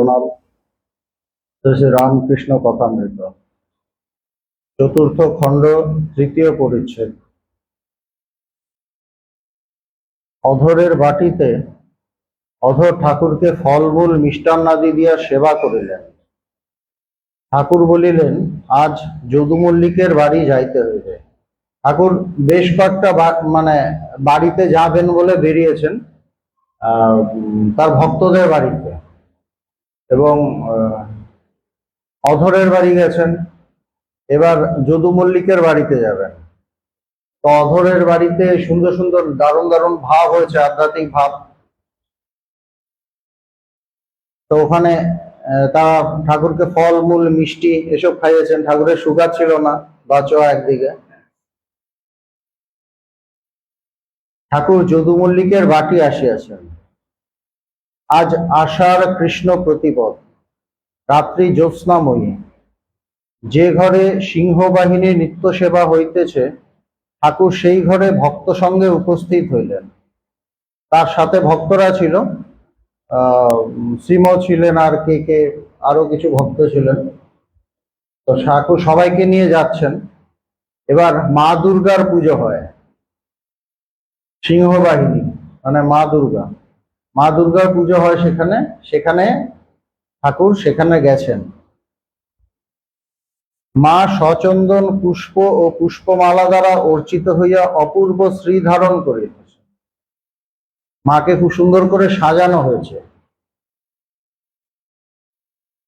প্রণাম। শ্রী রামকৃষ্ণ কথামৃত, চতুর্থ খণ্ড, তৃতীয় পরিচ্ছেদ। অধরের বাটিতে অধর ঠাকুরকে ফলমূল মিষ্টান্নাদি দিয়া সেবা করিলেন। ঠাকুর বলিলেন, আজ যদুমল্লিকের বাড়ি যাইতে হইবে। ঠাকুর বেশ কয়েকটা বাড়িতে যাবেন বলে বেরিয়েছেন, তার ভক্তদের বাড়িতে, এবং অধরের বাড়ি গেছেন। এবার যদু মল্লিকের বাড়িতে যাবেন। তো অধরের বাড়িতে সুন্দর সুন্দর দারুণ দারুণ ভাব হয়েছে, আধ্যাত্মিক ভাব। তো ওখানে তারা ঠাকুরকে ফল মূল মিষ্টি এসব খাইয়েছেন। ঠাকুরের সুগার ছিল না, বাঁচো একদিকে। ঠাকুর যদু মল্লিকের বাটি আসিয়াছেন। আজ আষাঢ় কৃষ্ণ প্রতিপদ, রাত্রি জ্যোৎস্নাময়ী। যে ঘরে সিংহবাহিনীর নিত্য সেবা হইতেছে, ঠাকুর সেই ঘরে ভক্ত সঙ্গে উপস্থিত হইলেন। তার সাথে ভক্তরা ছিল, শ্রীম ছিলেন, আর কে আরো কিছু ভক্ত ছিলেন। তো ঠাকুর সবাইকে নিয়ে যাচ্ছেন। এবার মা দুর্গার পুজো হয়। সিংহবাহিনী মানে মা দুর্গার পুজো হয় সেখানে ঠাকুর সেখানে গেছেন। মা সচন্দন পুষ্প ও পুষ্পমালা দ্বারা অর্চিত হইয়া অপূর্ব শ্রী ধারণ করিতেছে। মাকে খুব সুন্দর করে সাজানো হয়েছে।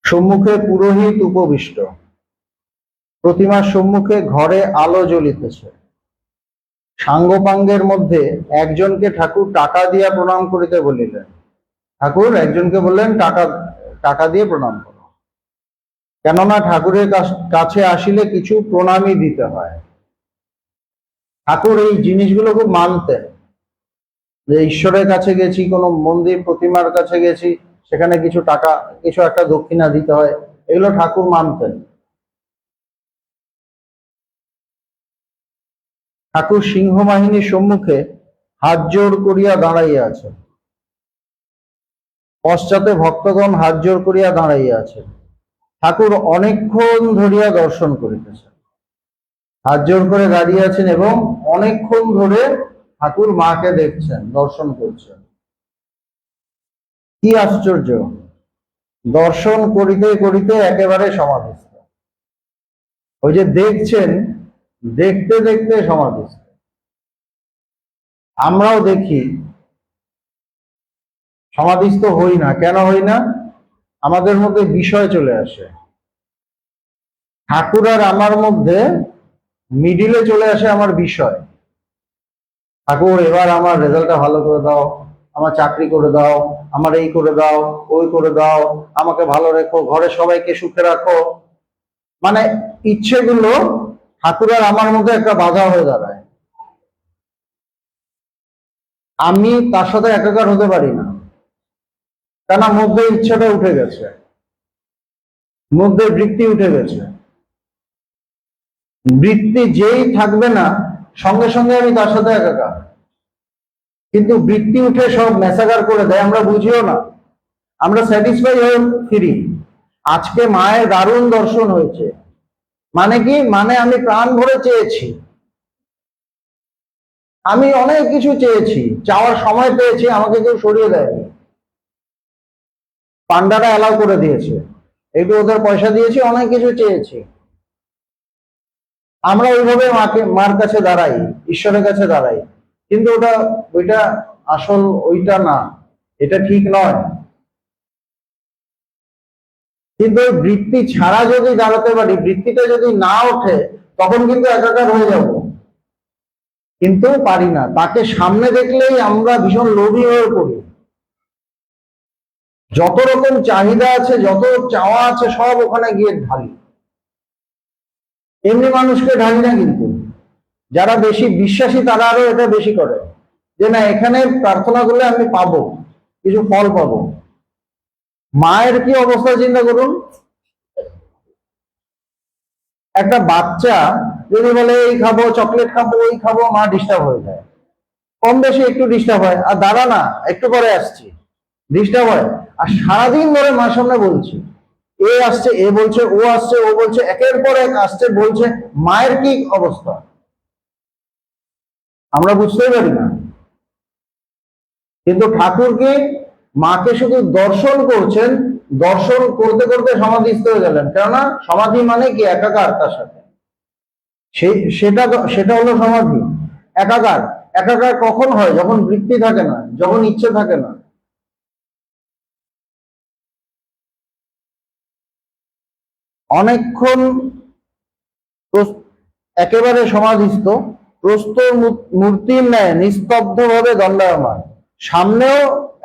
সম্মুখে পুরোহিত উপবিষ্ট। প্রতিমার সম্মুখে ঘরে আলো জ্বলিতেছে। সাঙ্গপাঙ্গের মধ্যে একজনকে ঠাকুর টাকা দিয়া প্রণাম করিতে বলিলেন। ঠাকুর একজনকে বললেন, টাকা দিয়ে প্রণাম করো, কেননা ঠাকুরের কাছে আসিলে কিছু প্রণামই দিতে হয়। ঠাকুর এই জিনিসগুলো খুব মানতেন, যে ঈশ্বরের কাছে গেছি, কোনো মন্দির প্রতিমার কাছে গেছি, সেখানে কিছু টাকা, কিছু একটা দক্ষিণা দিতে হয়, এগুলো ঠাকুর মানতেন। ঠাকুর সিংহবাহিনীর সম্মুখে হাত জোর করিয়া দাঁড়াইয়া আছে। পশ্চাতে ভক্তগণ হাত জোর করিয়া দাঁড়াইয়া আছে। ঠাকুর অনেকক্ষণ ধরিয়া দর্শন করিতেছেন। হাত জোর করে দাঁড়িয়ে আছেন এবং অনেকক্ষণ ধরে ঠাকুর মাকে দেখছেন, দর্শন করছেন। কি আশ্চর্য! দর্শন করিতে করিতে একেবারে সমাধিস্থ। ওই যে দেখছেন, দেখতে দেখতে সমাধিস্থ। আমরাও দেখি, সমাধিস্থ হই না। কেন হই না? আমাদের মধ্যে বিষয় চলে আসে। ঠাকুর আর আমার মধ্যে মিডিলে চলে আসে আমার বিষয়। ঠাকুর, এবার আমার রেজাল্টটা ভালো করে দাও, আমার চাকরি করে দাও, আমার এই করে দাও, ওই করে দাও, আমাকে ভালো রেখো, ঘরে সবাইকে সুখে রাখো। মানে ইচ্ছেগুলো ঠাকুর আর আমার মধ্যে একটা বাধা হয়ে দাঁড়ায়। আমি তার সাথে একাকার হতে পারি না, কেন? মধ্যে ইচ্ছাটা উঠে গেছে, মধ্যে বৃত্তি উঠে গেছে। বৃত্তি যেই থাকবে না, সঙ্গে সঙ্গে আমি তার সাথে একাকার। কিন্তু বৃত্তি উঠে সব মেসাকার করে দেয়, আমরা বুঝিও না, আমরা স্যাটিসফাই হয়ে ফিরি। আজকে মায়ের দারুণ দর্শন হয়েছে। মানে কি? মানে আমি প্রাণ ভরে চেয়েছি, আমি অনেক কিছু চেয়েছি, চাওয়ার সময় পেয়েছি, আমাকে কেউ সরিয়ে দেয়নি। পান্ডারা অ্যালাউ করে দিয়েছে, একটু ওদের পয়সা দিয়েছি, অনেক কিছু চেয়েছি। আমরা ওইভাবে মার কাছে দাঁড়াই, ঈশ্বরের কাছে দাঁড়াই, কিন্তু ওইটা আসল ওইটা না, এটা ঠিক নয়। কিন্তু ওই বৃত্তি ছাড়া যদি দাঁড়াতে পারি, বৃত্তিটা যদি না ওঠে, তখন কিন্তু একাকার হয়ে যাব। কিন্তু পারি না। তাকে সামনে দেখলেই আমরা ভীষণ লোভী হয়ে পড়ি। যত রকম চাহিদা আছে, যত চাওয়া আছে, সব ওখানে গিয়ে ঢালি। এমনি মানুষকে ঢালি না, কিন্তু যারা বেশি বিশ্বাসী তারা আরো এটা বেশি করে, যে না, এখানে প্রার্থনা করলে আমি পাবো, কিছু ফল পাবো। মায়ের কি অবস্থা চিন্তা করুন। একটা বাচ্চা যদি বলে এই খাবো, চকলেট খাবো, ওই খাবো, মা ডিস্টার্ব হয়ে যায়, কম বেশি একটু ডিস্টার্ব হয়, আর দাঁড়া না, একটু পরে আসছি, ডিস্টার্ব হয়। আর সারাদিন ধরে মার সামনে বলছি, এ আসছে, এ বলছে, ও আসছে, ও বলছে, একের পর এক আসছে, বলছে। মায়ের কি অবস্থা আমরা বুঝতেই পারি না। কিন্তু ঠাকুর কি মাকে শুধু দর্শন করছেন, দর্শন করতে করতে সমাধিস্থ হয়ে গেলেন। কেননা সমাধি মানে কি একাকার তার সাথে, সেটা হলো সমাধি। একাকার। একাকার কখন হয়? যখন বৃত্তি থাকে না, যখন ইচ্ছে থাকে না। অনেকক্ষণ একেবারে সমাধিস্থ, প্রস্তর মূর্তির ন্যায় নিস্তব্ধ ভাবে দণ্ডায়মান। সামনেও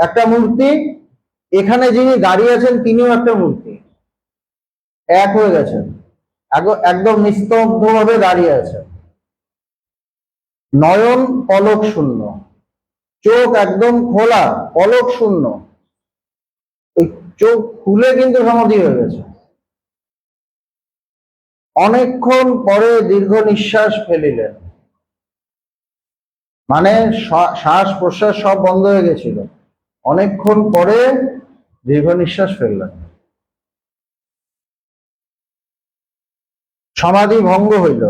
একটা মূর্তি, এখানে যিনি দাঁড়িয়ে আছেন তিনিও একটা মূর্তি, এক হয়ে গেছেন, একদম নিস্তব্ধ ভাবে দাঁড়িয়ে আছেন। নয়ন পলক শূন্য, চোখ একদম খোলা, পলক শূন্য। ওই চোখ খুলে কিন্তু সমাধি হয়ে গেছে। অনেকক্ষণ পরে দীর্ঘ নিঃশ্বাস ফেলিলেন, মানে শ্বাস প্রশ্বাস সব বন্ধ হয়ে গেছিল। অনেকক্ষণ পরে দীর্ঘ নিঃশ্বাস ফেললেন। সমাধি ভঙ্গ হইল,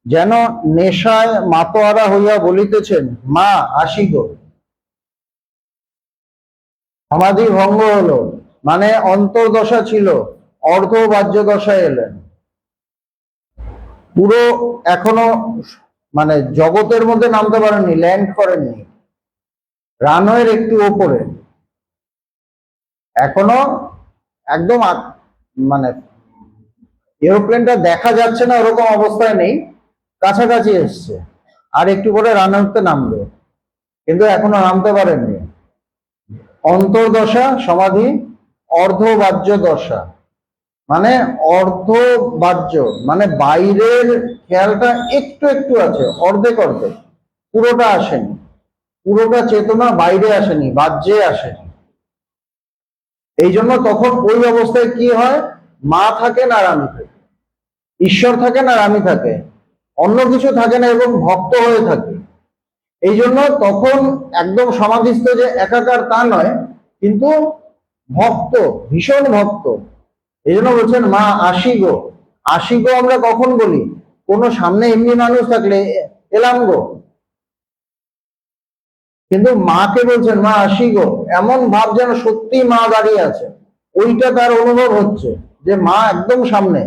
যেন নেশায় মাতোয়ারা হইয়া বলিতেছেন, মা আসি গো। সমাধি ভঙ্গ হলো, মানে অন্তর্দশা ছিল, অর্ধ বাহ্য দশায় এলেন। পুরো এখনো মানে জগতের মধ্যে নামতে পারেননি, ল্যান্ড করেননি, রানওয়ের একটু ওপরে, এখনো একদম মানে এরোপ্লেনটা দেখা যাচ্ছে না ওরকম অবস্থায় নেই, কাছাকাছি এসছে। আর একটু পরে রানওয়েতে নামবে, কিন্তু এখনো নামতে পারেননি। অন্তর্দশা সমাধি, অর্ধবাহ্য দশা মানে অর্ধবাহ্য, মানে বাইরের খেয়ালটা একটু একটু আছে, অর্ধেক অর্ধেক, পুরোটা আসেনি, পুরোটা চেতনা বাইরে আসেনি, বাহ্যে আসেনি। এই জন্য তখন ওই অবস্থায় কি হয়, মা থাকে না আমি থাকে, ঈশ্বর থাকে না আমি থাকে, অন্য কিছু থাকে না, এবং ভক্ত হয়ে থাকে। এই জন্য তখন একদম সমাধিস্থ যে একাকার তা নয়, কিন্তু ভক্ত, ভীষণ ভক্ত। এই জন্য বলছেন মা আসি গো। আসি গো আমরা কখন বলি? কোনো সামনে এমনি মানুষ থাকলে এলাম গো, কিন্তু মাকে বলছেন মা আসি গো, এমন ভাব যেন সত্যি মা দাঁড়িয়ে আছে, ওইটা তার অনুভব হচ্ছে যে মা একদম সামনে।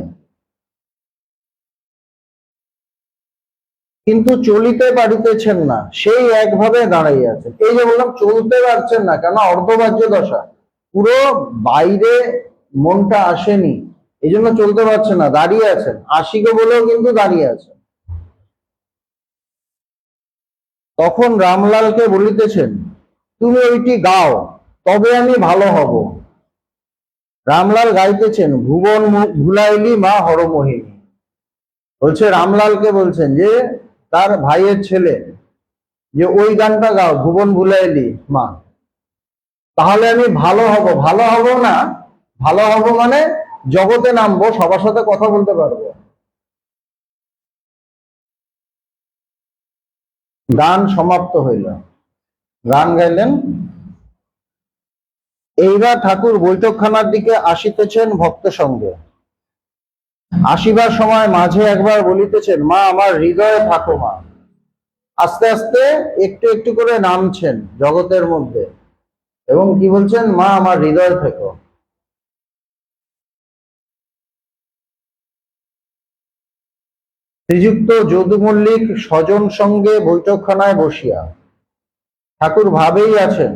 কিন্তু চলিতে পারিতেছেন না, সেই একভাবে দাঁড়াইয়া আছে। এই যে বললাম চলতে পারছেন না, কেন অর্ধবাহ্য দশা, পুরো বাইরে মনটা আসেনি, এই জন্য চলতে পারছে না, দাঁড়িয়ে আছেন। আশিকে বলেও কিন্তু দাঁড়িয়ে আছেন। তখন রামলালকে বলিতেছেন, তুমি ওইটি গাও, তবে আমি ভালো হব। রামলাল গাইতেছেন, ভুবন ভুলাইলি মা হরমোহিনী। বলছে রামলালকে বলছেন যে তার ভাইয়ের ছেলে, যে ওই গানটা গাও, ভুবন ভুলাইলি মা, তাহলে আমি ভালো হব। ভালো হব না, ভালো হব মানে জগতে নামবো, সবার সাথে কথা বলতে পারবো। গান সমাপ্ত হইল। গান গাইলেন। এইবার ঠাকুর বৈঠকখানার দিকে আসিতেছেন ভক্ত সঙ্গে। আসিবার সময় মাঝে একবার বলিতেছেন, মা আমার হৃদয়ে থাকো মা। আস্তে আস্তে একটু একটু করে নামছেন জগতের মধ্যে, এবং কি বলছেন, মা আমার হৃদয়ে থেকো। শ্রীযুক্ত যদু মল্লিক স্বজন সঙ্গে বৈঠকখানায় বসিয়া ঠাকুর ভাবেই আছেন।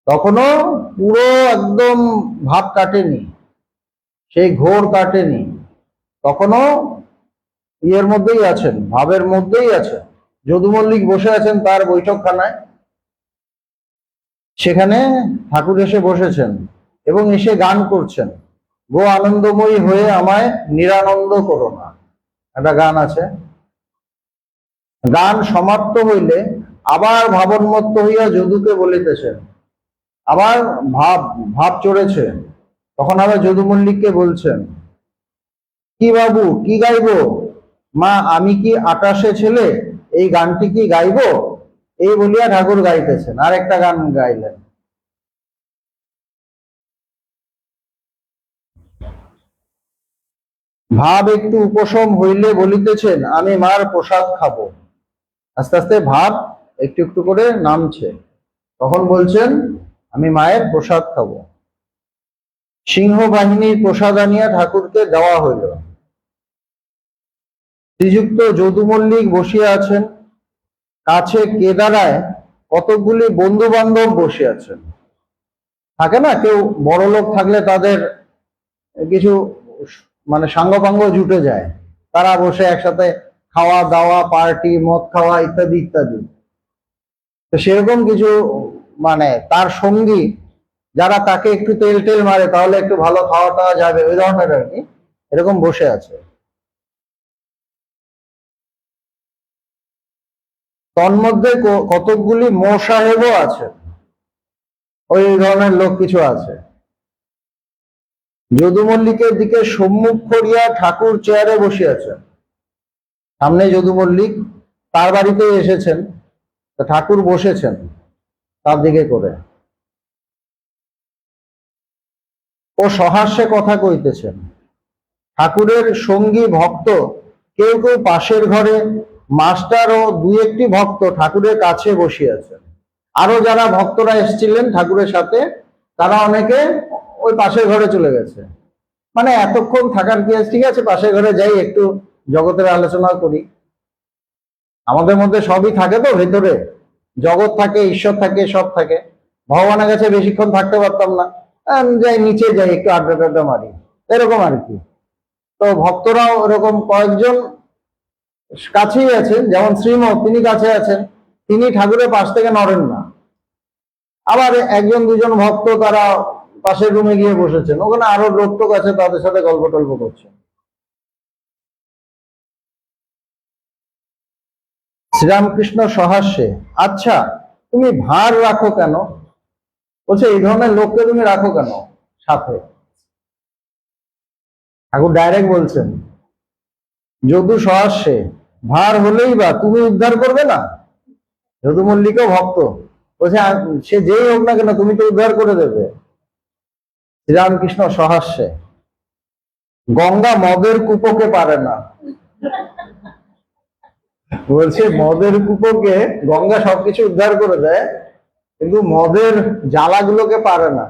তখনো পুরো একদম ভাব কাটেনি, সেই ঘোর কাটেনি, তখনো ইয়ের মধ্যেই আছেন, ভাবের মধ্যেই আছেন। যদু মল্লিক বসে আছেন তার বৈঠকখানায়, সেখানে ঠাকুর এসে বসেছেন এবং এসে গান করছেন, গো আনন্দময়ী হয়ে আমায় নিরানন্দ করো না, একটা গান আছে। গান সমাপ্ত হইলে আবার ভাবন্মত্ত হইয়া যদুকে বলিতেছেন, আবার ভাব ভাব চড়েছে। তখন আবার যদু মল্লিককে বলছেন, কি বাবু কি গাইবো? মা আমি কি 28 ছেলে, এই গানটি কি গাইবো? এই বলিয়া ঠাকুর গাইতেছেন, আর একটা গান গাইলেন। ভাব একটু উপশম হইলে বলিতেছেন, আমি মার প্রসাদ খাবো। আস্তে আস্তে ভাব একটু একটু করে নামছে, তখন বলছেন আমি মায়ের প্রসাদ খাবো। সিংহ বাহিনীর প্রসাদ আনিয়া ঠাকুরকে দেওয়া হইল। শ্রীযুক্ত যদু মল্লিক বসিয়া আছেন, কাছে কেদারায় কতকগুলি বন্ধু বান্ধব বসে আছেন। থাকে না, কেউ বড় লোক থাকলে তাদের কিছু মানে সাঙ্গপাঙ্গ জুটে যায়, তারা বসে একসাথে খাওয়া দাওয়া, পার্টি, মদ খাওয়া ইত্যাদি ইত্যাদি। তো সেরকম কিছু মানে তার সঙ্গী যারা তাকে একটু তেল টেল মারে, তাহলে একটু ভালো খাওয়া টাওয়া যাবে, ওই ধরনের আর কি, এরকম বসে আছে। তন্মধ্যে কতকগুলি মো সাহেবও আছে, ওই ধরনের লোক কিছু আছে। যদু মল্লিকের দিকে সম্মুখ করিয়া ঠাকুর চেয়ারে বসিয়াছেন। সামনে যদু মল্লিক, তার বাড়িতেই এসেছেন, তো ঠাকুর বসেছেন তার দিকে করে। ও সহাস্যে কথা কইতেছেন। ঠাকুরের সঙ্গী ভক্ত কেউ কেউ পাশের ঘরে, মাস্টার ও দুই একটি ভক্ত ঠাকুরের কাছে বসিয়াছেন। আরো যারা ভক্তরা এসেছিলেন ঠাকুরের সাথে, তারা অনেকে ওই পাশের ঘরে চলে গেছে। মানে এতক্ষণ থাকার কি আছে, ঠিক আছে পাশের ঘরে যাই, একটু জগতের আলোচনা করি। আমাদের মধ্যে সবই থাকে, তো ভেতরে জগৎ থাকে, ঈশ্বর থাকে, সব থাকে। ভগবানের কাছে বেশিক্ষণ থাকতে পারতাম না, যাই নিচে যাই, একটু আড্ডা টাড্ডা মারি, এরকম আর কি। তো ভক্তরাও এরকম কয়েকজন কাছেই আছেন, যেমন শ্রীমৎ তিনি কাছে আছেন, তিনি ঠাকুরের পাশ থেকে নড়েন না। আবার একজন দুজন ভক্ত তারা পাশের রুমে গিয়ে বসেছেন, ওখানে আরো লোক টোক আছে, তাদের সাথে গল্প টল্প করছেন। শ্রীরামকৃষ্ণ সহাস্যে, আচ্ছা তুমি ভার রাখো কেন? বলছে এই ধরনের লোককে তুমি রাখো কেন সাথে? ঠাকুর ডাইরেক্ট বলছেন, যদু সহাস্যে, ভার হলেই বা তুমি উদ্ধার করবে না? যদু মল্লিকও ভক্ত, বলছে সে যেই হোক না কেন, তুমি তো উদ্ধার করে দেবে। শ্রীরামকৃষ্ণ সহাস্যে, গঙ্গা মদের কূপকে পারে না। বলছে মদের কূপকে গঙ্গা সবকিছু উদ্ধার করে দেয়, কিন্তু মদের জ্বালাগুলোকে পারে না।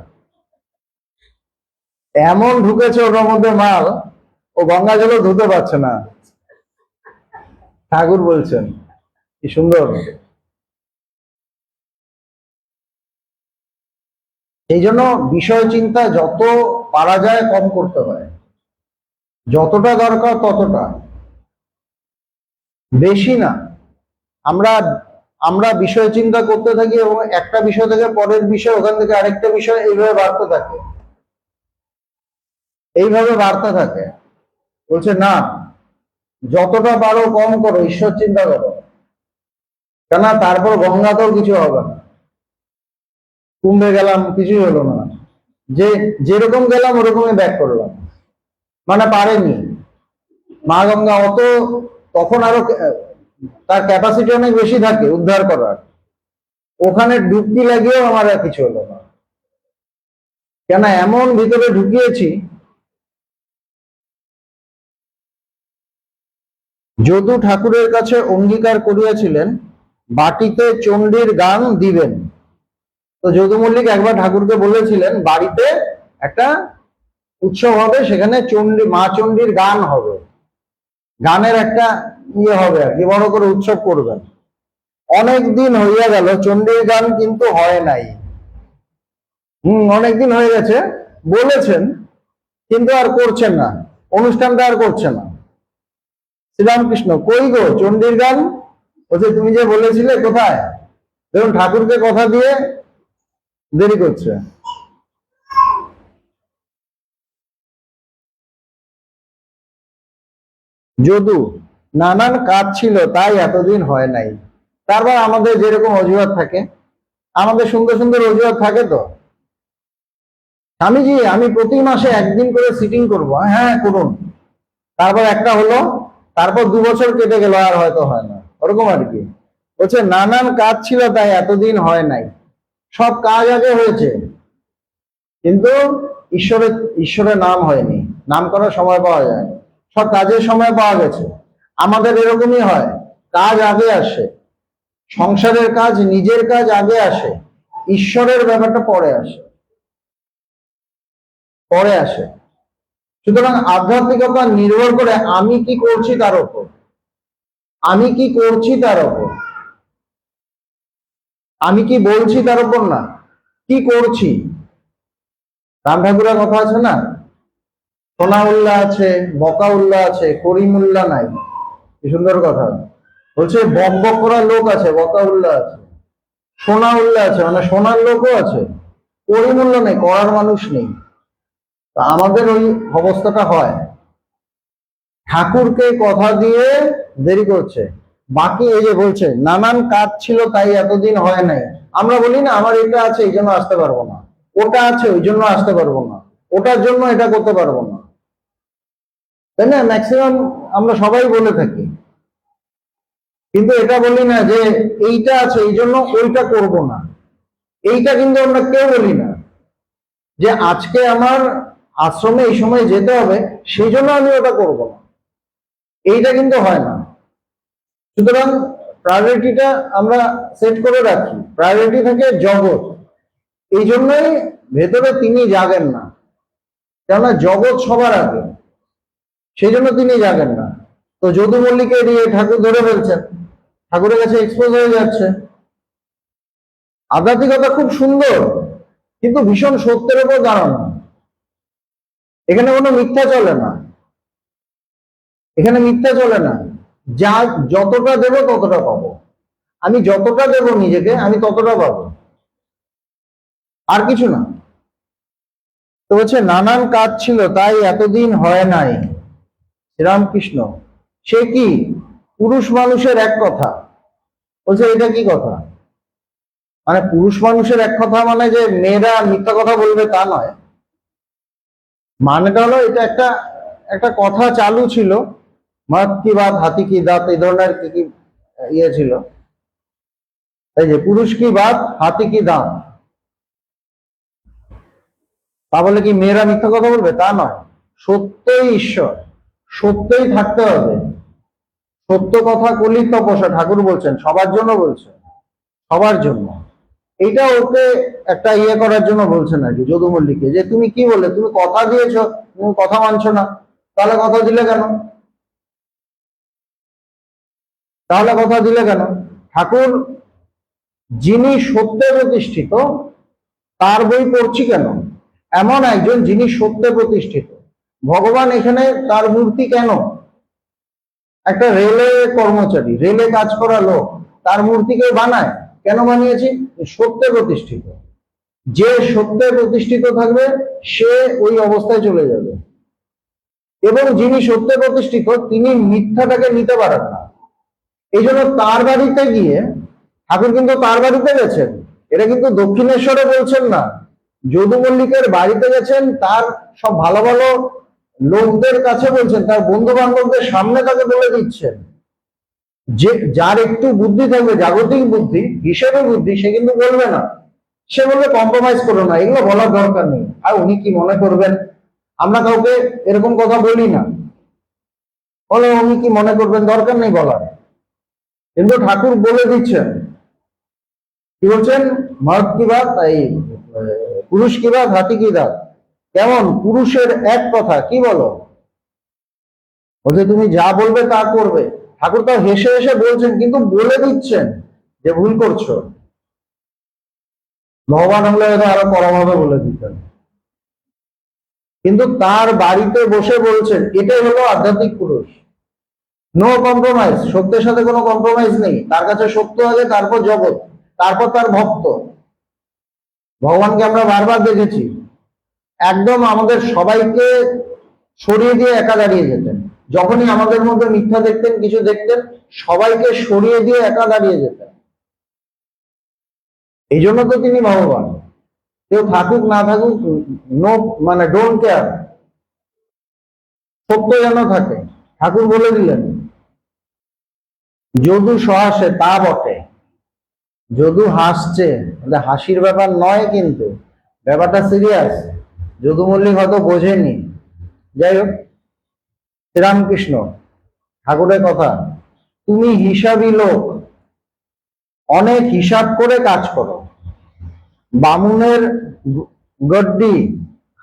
এমন ঢুকেছে ওটার মধ্যে মাল, ও গঙ্গা জলও ধুতে পারছে না। ঠাকুর বলছেন, কি সুন্দর। সেই জন্য বিষয় চিন্তা যত পারা যায় কম করতে হয়, যতটা দরকার ততটা, বেশি না। আমরা আমরা বিষয় চিন্তা করতে থাকি, এবং একটা বিষয় থেকে পরের বিষয়, ওখান থেকে আরেকটা বিষয়, এইভাবে বাড়তে থাকে, এইভাবে বাড়তে থাকে। বলছে না, যতটা পারো কম করো, ঈশ্বর চিন্তা করো, কেন তারপর গঙ্গাতেও কিছু হবে না। কুম্ভে গেলাম, কিছুই হলো না, যে যেরকম গেলাম ওরকমই ব্যাক করলাম, মানে পারেনি মা গঙ্গা অত, তখন আরো তার ক্যাপাসিটি অনেক বেশি থাকে উদ্ধার করার, ওখানে ডুবকি লাগিয়েও আমার আর কিছু হলো না, কেন এমন ভিতরে ঢুকিয়েছি। যদু ঠাকুরের কাছে অঙ্গীকার করিয়াছিলেন বাটিতে চণ্ডীর গান দিবেন। তো যদু মল্লিক একবার ঠাকুরকে বলেছিলেন বাড়িতে একটা উৎসব হবে, সেখানে চণ্ডী, মা চণ্ডীর গান হবে, গানের একটা ইয়ে হবে আর কি, বড় করে উৎসব করবেন। অনেক দিন হইয়া গেল, চণ্ডীর গান কিন্তু হয় নাই। অনেকদিন হয়ে গেছে, বলেছেন কিন্তু আর করছেন না, অনুষ্ঠানটা আর করছে না। শ্রীরামকৃষ্ণ, কই গো চণ্ডীর গান? বলছে তুমি যে বলেছিলে কোথায়? দেখুন ঠাকুরকে কথা দিয়ে দেরি করছে। যদু, নানান কাজ ছিল তাই এতদিন হয় নাই। তারপর আমাদের যেরকম অজুহাত থাকে, আমাদের সুন্দর সুন্দর অজুহাত থাকে। তো স্বামীজি আমি প্রতি মাসে একদিন করে সিটিং করব, হ্যাঁ করুন। তারপর একটা হলো, তারপর 2 বছর কেটে গেল, আর হয়তো হয় না, ওরকম আর কি। বলছে নানান কাজ ছিল তাই এতদিন হয় নাই। সব কাজ আগে হয়েছে, কিন্তু ঈশ্বরের ঈশ্বরের নাম হয়নি, নাম করার সময় পাওয়া যায়। সব কাজের সময় পাওয়া গেছে। আমাদের এরকমই হয়, কাজ আগে আসে, সংসারের কাজ, নিজের কাজ আগে আসে, ঈশ্বরের ব্যাপারটা পরে আসে, পরে আসে। সুতরাং আধ্যাত্মিকতা নির্ভর করে আমি কি করছি তার উপর, আমি কি করছি তার উপর, আমি কি বলছি তার উপর না, কি করছি। রাম ঠাকুরের কথা আছে না, সোনা উল্লাহ আছে, বকা উল্লাহ আছে, করিম উল্লাহ নাই। কি সুন্দর কথা বলছে, বক বক করার লোক আছে, বকা উল্লাহ আছে, সোনা উল্লাহ আছে, মানে সোনার লোকও আছে, করিম উল্লাহ নেই, করার মানুষ নেই। তা আমাদের ওই অবস্থাটা হয়, ঠাকুরকে কথা দিয়ে দেরি করছে। বাকি এই যে বলছে নানান কাজ ছিল তাই এতদিন হয় নাই, আমরা বলি না আমার এটা আছে এই জন্য আসতে পারবো না, ওটা আছে ওই জন্য আসতে পারবো না, ওটার জন্য এটা করতে পারবো না, তাই না? ম্যাক্সিমাম আমরা সবাই বলে থাকি, কিন্তু এটা বলি না যে এইটা আছে এই জন্য ওইটা করব না। এইটা কিন্তু আমরা কেউ বলি না যে আজকে আমার আশ্রমে এই সময় যেতে হবে সেই জন্য আমি ওটা করব না, এইটা কিন্তু হয় না। সুতরাং প্রায়োরিটিটা আমরা সেট করে রাখি, প্রায়োরিটি থাকে জগৎ। এই জন্যই ভেতরে তিনি জাগেন না, কেননা জগৎ সবার আগে, সেই জন্য তিনি জাগেন না। তো যদু মল্লিকে দিয়ে ঠাকুর ধরে ফেলছেন, ঠাকুরের কাছে এক্সপোজ হয়ে যাচ্ছে। আধ্যাত্মিকতা খুব সুন্দর, কিন্তু ভীষণ সত্যের উপর দাঁড়ানো। এখানে কোনো মিথ্যা চলে না, এখানে মিথ্যা চলে না। যা যতটা দেবো ততটা পাবো, আমি যতটা দেবো নিজেকে আমি ততটা পাবো, আর কিছু না। তো হচ্ছে নানান কাজ ছিল তাই এতদিন হয় নাই। শ্রীরামকৃষ্ণ সে কি পুরুষ মানুষের এক কথা বলছে, এটা কি কথা? মানে পুরুষ মানুষের এক কথা মানে যে মেয়েরা মিথ্যা কথা বলবে তা নয়, মানেটা হলো এটা একটা একটা কথা চালু ছিল, মত কি বাত হাতি কি দাঁত, এই ধরনের কি কি ইয়ে ছিল, এই যে পুরুষ কি বাত হাতি কি দাঁত, তা বলে কি মেয়েরা মিথ্যা কথা বলবে তা নয়। সত্যই ঈশ্বর, সত্যই থাকতে হবে, সত্য কথা কলি তপস্যা, ঠাকুর বলছেন, সবার জন্য বলছেন, সবার জন্য। এইটা ওকে একটা ইয়ে করার জন্য বলছেন আর কি, যদু মল্লিককে, যে তুমি কি বলে, তুমি কথা দিয়েছ, তুমি কথা মানছো না, তাহলে কথা দিলে কেন, তাহলে কথা দিলে কেন? ঠাকুর যিনি সত্যে প্রতিষ্ঠিত তার বই পড়ছি কেন? এমন একজন যিনি সত্যে প্রতিষ্ঠিত, ভগবান এখানে তার মূর্তি কেন? একটা রেলে কর্মচারী, রেলে কাজ করা লোক, তার মূর্তি কেউ বানায়? কেন বানিয়েছি? সত্যে প্রতিষ্ঠিত। যে সত্যে প্রতিষ্ঠিত থাকবে সে ওই অবস্থায় চলে যাবে, এবং যিনি সত্যে প্রতিষ্ঠিত তিনি মিথ্যাটাকে নিতে পারেন না। এই জন্য তার বাড়িতে গিয়ে, ঠাকুর কিন্তু তার বাড়িতে গেছেন, এটা কিন্তু দক্ষিণেশ্বরে বলছেন না, যদু মল্লিকের বাড়িতে গেছেন, তার সব ভালো ভালো লোকদের কাছে বলছেন, তার বন্ধু বান্ধবদের সামনে তাকে বলে দিচ্ছেন, যে যার একটু বুদ্ধি থাকবে, জাগতিক বুদ্ধি, হিসেবে বুদ্ধি, সে কিন্তু বলবে না, সে বলবে কম্প্রোমাইজ করো না, এগুলো বলার দরকার নেই, আর উনি কি মনে করবেন। আমরা কাউকে এরকম কথা বলি না, বলে উনি কি মনে করবেন, দরকার নেই বলার। কিন্তু ঠাকুর বলে দিচ্ছেন, কি বলছেন, মর্দ কি বাত, এই পুরুষ কি বাত হাতি কি দাঁত। কেমন পুরুষের এক কথা, কি বলো, বলছে তুমি যা বলবে তা করবে। ঠাকুর তাও হেসে হেসে বলছেন, কিন্তু বলে দিচ্ছেন যে ভুল করছো। ভগবান হলে আরো কড়াভাবে বলে দিতেন, কিন্তু তার বাড়িতে বসে বলছেন, এটাই হলো আধ্যাত্মিক পুরুষ। নো কম্প্রোমাইজ, সত্যের সাথে কোনো কম্প্রোমাইজ নেই, তার কাছে সত্য আগে, তারপর জগৎ, তারপর তার ভক্ত। ভগবানকে আমরা বারবার দেখেছি একদম আমাদের সবাইকে সরিয়ে দিয়ে একা দাঁড়িয়ে যেতেন, যখনই আমাদের মধ্যে মিথ্যা দেখতেন, কিছু দেখতেন, সবাইকে সরিয়ে দিয়ে একা দাঁড়িয়ে যেতেন। এই জন্য তো তিনি ভগবান। কেউ থাকুক না থাকুক, নো মানে ডোন্ট কেয়ার, সত্য যেন থাকে। ঠাকুর বলে দিলেন, যদু সহাসে তা বটে, যদু হাসছে, হাসির ব্যাপার নয়, কিন্তু ব্যাপারটা সিরিয়াস। যদু মল্লিক হয়তো বোঝেনি, যাই হোক। শ্রীরামকৃষ্ণ ঠাকুরের কথা, তুমি হিসাবি লোক, অনেক হিসাব করে কাজ করো। বামুনের গড্ডি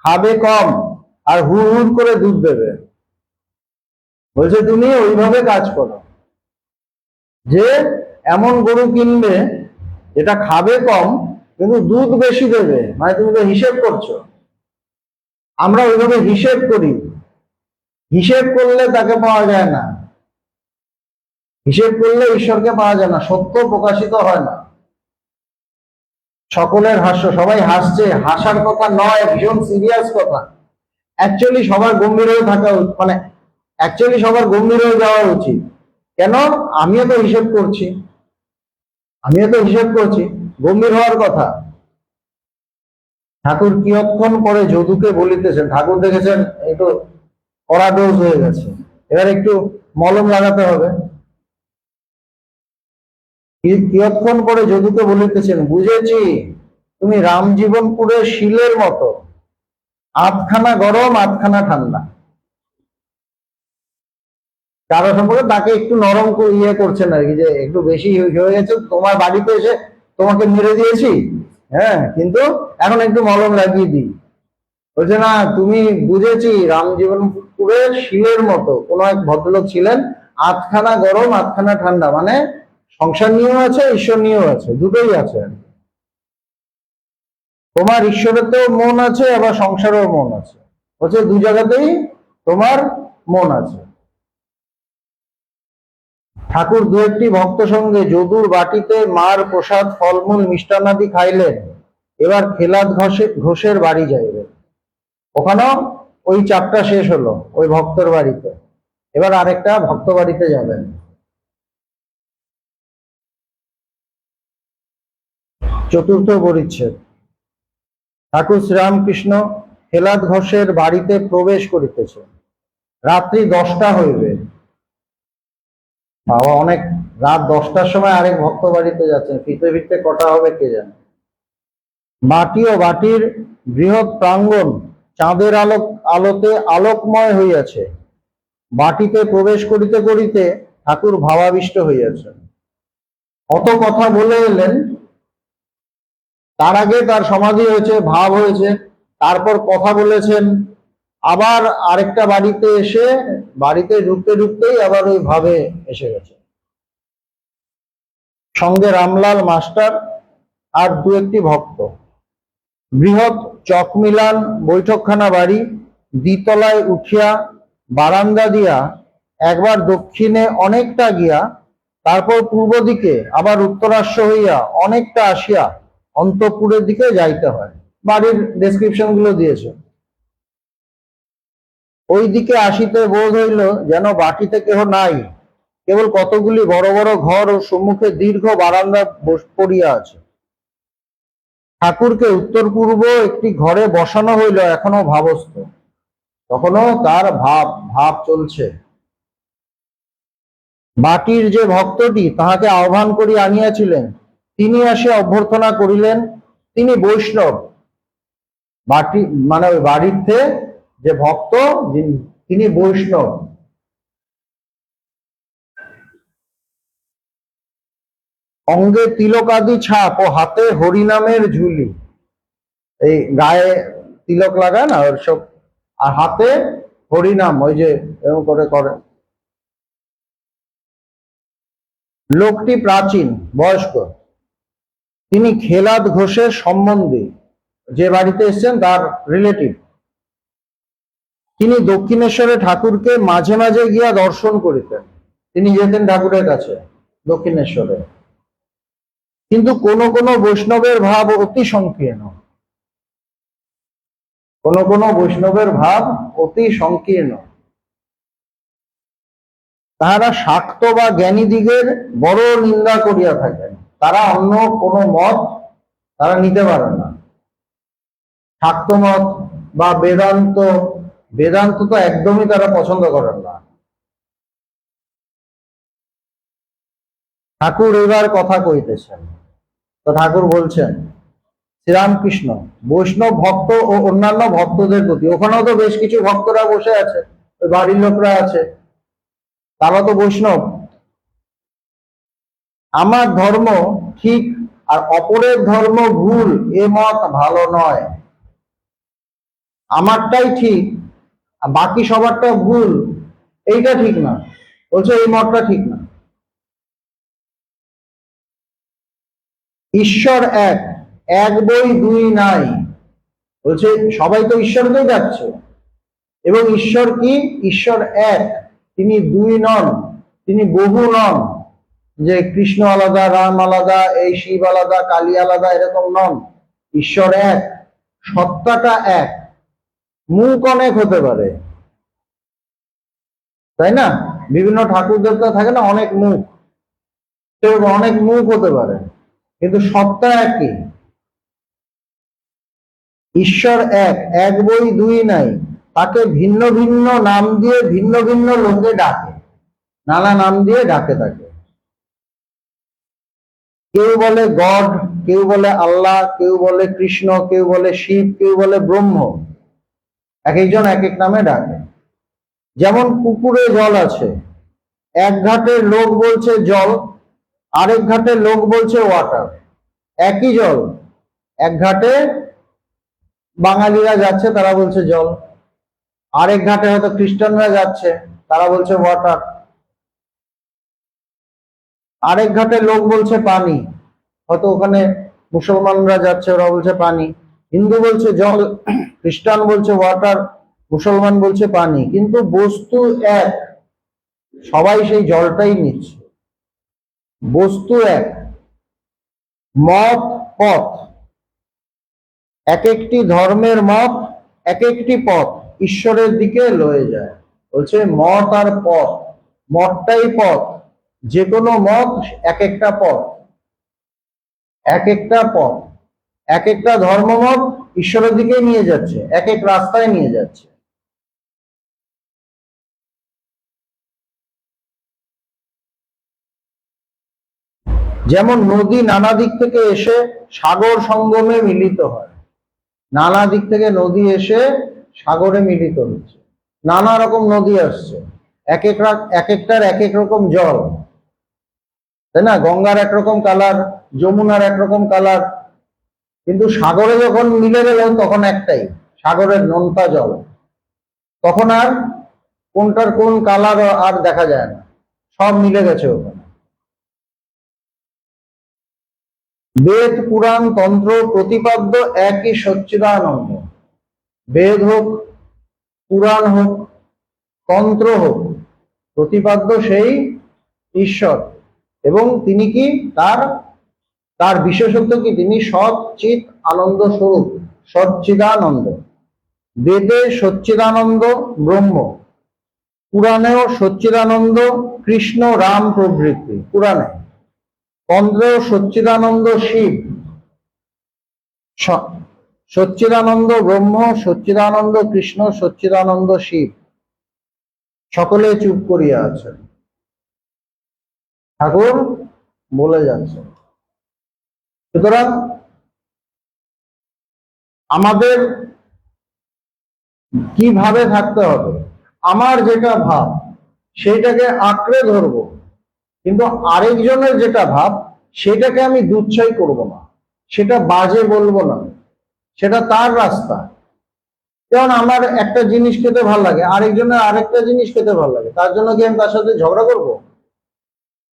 খাবে কম আর হুড় হুড় করে দুধ দেবে। বলছে তুমি ওইভাবে কাজ করো যে এমন গরু কিনবে যেটা খাবে কম কিন্তু দুধ বেশি দেবে, মানে তুমি তো হিসেব করছো। আমরা ওইভাবে হিসেব করি, হিসেব করলে তাকে পাওয়া যায় না, হিসেব করলে ঈশ্বরকে পাওয়া যায় না, সত্য প্রকাশিত হয় না। সকলের হাস্য, সবাই হাসছে, হাসার কথা নয়, ভীষণ সিরিয়াস কথা। অ্যাকচুয়ালি সবার গম্ভীর হয়ে থাকা, মানে অ্যাকচুয়ালি সবার গম্ভীর হয়ে যাওয়া উচিত। কেন? আমিও তো হিসেব করছি, গম্ভীর হওয়ার কথা। ঠাকুর কিয়ৎক্ষণ পরে যদুকে বলিতেছেন, ঠাকুর দেখেছেন একটু কড়া ডোজ হয়ে গেছে, এবার একটু মলম লাগাতে হবে। কিয়ৎক্ষণ পরে যদুকে বলিতেছেন, বুঝেছি তুমি রামজীবনপুরের শিলের মতো, আধখানা গরম আধখানা ঠান্ডা। কারো সম্পর্কে তাকে একটু নরম ইয়ে করছেন আর কি, যে একটু বেশি হয়ে গেছে, তোমার বাড়িতে এসে তোমাকে মেরে দিয়েছি, হ্যাঁ, কিন্তু এখন একটু মলম লাগিয়ে দিই। বলছে না, তুমি বুঝেছি রামজীবনপুরের শিলের মতো। কোন এক ভদ্রলোক ছিলেন, আধখানা গরম আধখানা ঠান্ডা, মানে সংসার নিয়েও আছে, ঈশ্বর নিয়েও আছে, দুটোই আছে। তোমার ঈশ্বরের তো মন আছে, আবার সংসারেও মন আছে, হচ্ছে দু জায়গাতেই তোমার মন আছে। ঠাকুর দু একটি ভক্ত সঙ্গে যদুর বাটিতে মার প্রসাদ ফলমূল মিষ্টান্নাদি খাইলেন, এবার খেলাদ ঘোষের বাড়ি যাইবে। ওখানেও ওই চাপটা শেষ হলো ওই ভক্তর বাড়িতে, এবার আরেকটা ভক্ত বাড়িতে যাবেন। চতুর্থ পরিচ্ছেদ। ঠাকুর শ্রীরামকৃষ্ণ খেলাদ ঘোষের বাড়িতে প্রবেশ করিতেছে। রাত্রি 10টা হইবে। বাবা, অনেক রাত 10টার সময় আরেক ভক্ত বাড়িতে যাচ্ছেন, ফিরতে ফিরতে কটা হবে কে জানে। মাটি ও বাটির বৃহৎ প্রাঙ্গণ চাঁদের আলোতে আলোকময় হইয়াছে। বাটিতে প্রবেশ করিতে করিতে ঠাকুর ভাবাবিষ্ট হইয়াছেন। অত কথা বলে এলেন, তার আগে তার সমাধি হয়েছে, ভাব হয়েছে, তারপর কথা বলেছেন, আবার আরেকটা বাড়িতে এসে বাড়িতে ঢুকতে ঢুকতেই আবার ওই ভাবে এসে গেছে। সঙ্গে রামলাল মাস্টার আর দু একটি ভক্ত। বৃহৎ চকমিলান বৈঠকখানা বাড়ি, দ্বিতলায় উঠিয়া বারান্দা দিয়া একবার দক্ষিণে অনেকটা গিয়া, তারপর পূর্ব দিকে আবার উত্তরাশ্ব হইয়া অনেকটা আসিয়া অন্তঃপুরের দিকে যাইতে হয়। বাড়ির ডেসক্রিপশন গুলো দিয়েছে। ওই দিকে আসিতে বোধ হইল যেন বাটিতে কেহ নাই, কেবল কতগুলি বড় বড় ঘর ও সম্মুখে দীর্ঘ বারান্দা পড়িয়া আছে। ঠাকুরকে উত্তর পূর্ব একটি ঘরে বসানো হইল, এখনো ভাবস্থ, তখনও তার ভাব চলছে। বাটির যে ভক্তটি তাহাকে আহ্বান করি আনিয়াছিলেন, তিনি আসিয়া অভ্যর্থনা করিলেন, তিনি বৈষ্ণব। বাটি মানে ওই বাড়িতে যে ভক্ত তিনি বৈষ্ণব। অঙ্গে তিলকাদি ছাপ ও হাতে হরিনামের ঝুলি, এই গায়ে তিলক লাগায় না ওর সব, আর হাতে হরিনাম ওই যে এরকম করে করে। লোকটি প্রাচীন বয়স্ক, তিনি খেলাদ ঘোষের সম্বন্ধী, যে বাড়িতে এসছেন তার রিলেটিভ। তিনি দক্ষিণেশ্বরে ঠাকুরকে মাঝে মাঝে গিয়া দর্শন করিতেন, তিনি যেতেন ঠাকুরের কাছে দক্ষিণেশ্বরে। কিন্তু কোন কোন বৈষ্ণবের ভাব অতি সংকীর্ণ, কোন কোন বৈষ্ণবের ভাব অতি সংকীর্ণ। তাহারা শাক্ত বা জ্ঞানী দিগের বড় নিন্দা করিয়া থাকেন, তারা অন্য কোন মত তারা নিতে পারে না। শাক্ত মত বা বেদান্ত তো একদমই তারা পছন্দ করেন না। ঠাকুর এবার কথা কইতেছেন, তো ঠাকুর বলছেন, শ্রীরামকৃষ্ণ বৈষ্ণব ভক্ত ও অন্যান্য ভক্তদের প্রতি, ওখানেও তো বেশ কিছু ভক্তরা বসে আছে, ওই বাড়ির লোকরা আছে, তারা তো বৈষ্ণব। আমার ধর্ম ঠিক আর অপরের ধর্ম ভুল, এ মত ভালো নয়। আমারটাই ঠিক আর বাকি সবারটা ভুল, এইটা ঠিক না। বলছে এই মতটা ঠিক না। ঈশ্বর এক, এক বই দুই নাই। বলছে সবাই তো ঈশ্বরকেই ডাকছে, এবং ঈশ্বর কি? ঈশ্বর এক, তিনি দুই নন, তিনি বহু নন, যে কৃষ্ণ আলাদা, রাম আলাদা, এই শিব আলাদা, কালী আলাদা, এরকম নন। ঈশ্বর এক, সত্তাটা এক। মুখ অনেক হতে পারে, তাই না? বিভিন্ন ঠাকুর দেবতা থাকে না, অনেক মুখ, অনেক মুখ হতে পারে, কিন্তু সত্তা একই। ঈশ্বর এক, এক বই দুই নাই। তাকে ভিন্ন ভিন্ন নাম দিয়ে ভিন্ন ভিন্ন লোকে ডাকে, নানা নাম দিয়ে ডাকে তাকে। কেউ বলে গড, কেউ বলে আল্লাহ, কেউ বলে কৃষ্ণ, কেউ বলে শিব, কেউ বলে ব্রহ্ম। এক একজন এক এক নামে ডাকে। যেমন পুকুরে জল আছে, এক ঘাটের লোক বলছে জল, আরেক ঘাটের লোক বলছে ওয়াটার। একই জল, এক ঘাটে বাঙালিরা যাচ্ছে, তারা বলছে জল, আরেক ঘাটে হয়তো খ্রিস্টানরা যাচ্ছে, তারা বলছে ওয়াটার। আরেক ঘাটের লোক বলছে পানি, হয়তো ওখানে মুসলমানরা যাচ্ছে, ওরা বলছে পানি। হিন্দু বলছে জল, খ্রিস্টান বলছে ওয়াটার, মুসলমান বলছে পানি, কিন্তু বস্তু এক, সবাই সেই জলটাই নিচ্ছে। বস্তু এক, মত পথ, এক একটি ধর্মের মত, এক একটি পথ ঈশ্বরের দিকে লয়ে যায়। বলছে মত আর পথ, মতটাই পথ, যে কোনো মত এক একটা পথ, এক একটা পথ, এক একটা ধর্মমত ঈশ্বরের দিকে নিয়ে যাচ্ছে, এক এক রাস্তায় নিয়ে যাচ্ছে। যেমন নদী নানা দিক থেকে এসে সাগর সঙ্গমে মিলিত হয়, নানা দিক থেকে নদী এসে সাগরে মিলিত হচ্ছে, নানা রকম নদী আসছে, এক একটার এক এক রকম জল, তাই না? গঙ্গার একরকম কালার, যমুনার একরকম কালার, কিন্তু সাগরে যখন মিলে গেল তখন একটাই, সাগরের নোনতা জল। তখন আর কোনটার কোন কালার আর দেখা যায় না, সব মিলে গেছে ওখানে। বেদ পুরাণ তন্ত্র প্রতিপাদ্য একই সচ্চিদানন্দ। বেদ হোক, পুরাণ হোক, তন্ত্র হোক, প্রতিপাদ্য সেই ঈশ্বর। এবং তিনি কি? তার তার বিশেষত্ব কি? তিনি সৎ চিৎ আনন্দ স্বরূপ, সচ্চিদানন্দ। বেদে সচ্চিদানন্দ ব্রহ্ম, পুরাণেও সচ্চিদানন্দ কৃষ্ণ রাম প্রভৃতি পুরাণে, তন্ত্রেও সচ্চিদানন্দ শিব, সচ্চিদানন্দ ব্রহ্ম, সচ্চিদানন্দ কৃষ্ণ, সচ্চিদানন্দ শিব। সকলে চুপ করিয়া আছেন, ঠাকুর বলে যাচ্ছে। সুতরাং আমাদের কিভাবে থাকতে হবে? আমার যেটা ভাব সেইটাকে আঁকড়ে ধরবো, কিন্তু আরেকজনের যেটা ভাব সেটাকে আমি দুচ্ছাই করব না, সেটা বাজে বলবো না, সেটা তার রাস্তা। যেমন আমার একটা জিনিস খেতে ভালো লাগে, আরেকজনের আরেকটা জিনিস খেতে ভালো লাগে, তার জন্য কি আমি তার সাথে ঝগড়া করবো?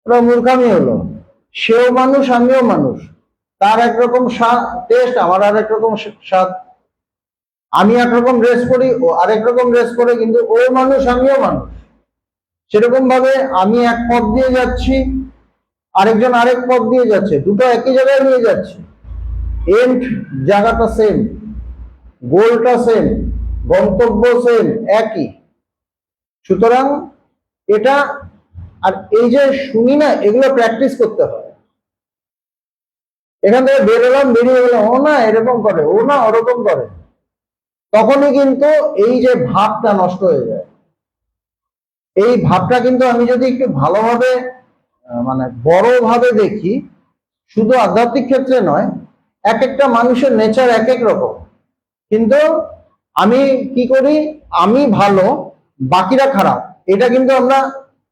ওটা মূর্খামি হলো। সেও মানুষ, আমিও মানুষ, তার একরকম টেস্ট, আমার আরেক রকম স্বাদ। আমি একরকম ড্রেস পরি, ও আরেক রকম ড্রেস পরে, কিন্তু ও মানুষ, আমিও মানুষ। সেরকম ভাবে আমি এক পথ দিয়ে যাচ্ছি, আরেকজন আরেক পথ দিয়ে যাচ্ছে, দুটো একই জায়গায় নিয়ে যাচ্ছে, এন্ড জায়গাটা সেম, গোলটা সেম, গন্তব্য সেম, একই। সুতরাং এটা, আর এই যে শুনি না, এগুলো প্র্যাকটিস করতে হয়। এখান থেকে বেরোলাম, বেরিয়ে গেলাম, ও না এরকম করে, ও না ওরকম করে, তখনই কিন্তু এই যে ভাবটা নষ্ট হয়ে যায়। এই ভাবটা কিন্তু আমি যদি একটু ভালোভাবে মানে বড়ভাবে দেখি, শুধু আধ্যাত্মিক ক্ষেত্রে নয়, এক একটা মানুষের নেচার এক এক রকম, কিন্তু আমি কি করি? আমি ভালো বাকিরা খারাপ, এটা কিন্তু আমরা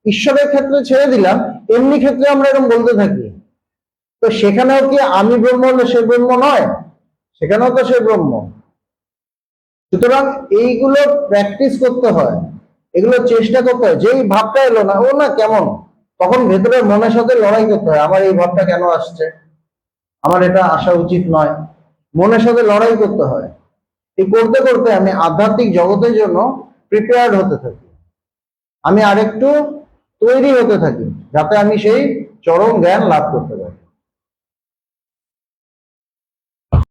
ঈশ্বরের ক্ষেত্রে ছেড়ে দিলাম, এমনি ক্ষেত্রে আমরা এরকম বলতে থাকি। তো সেখানেও কি আমি ব্রহ্ম হলে সে ব্রহ্ম নয়? সেখানেও তো সে ব্রহ্ম। সুতরাং এইগুলো প্র্যাকটিস করতে হয়, এগুলো চেষ্টা করতে হয়। যেই ভাবটা এলো না, ও না কেমন, তখন ভেতরের মনের সাথে লড়াই করতে হয়। আমার এই ভাবটা কেন আসছে, আমার এটা আসা উচিত নয়, মনের সাথে লড়াই করতে হয়। এই করতে করতে আমি আধ্যাত্মিক জগতের জন্য প্রিপেয়ার্ড হতে থাকি, আমি আরেকটু তৈরি হতে থাকি, যাতে আমি সেই চরম জ্ঞান লাভ করতে পারি।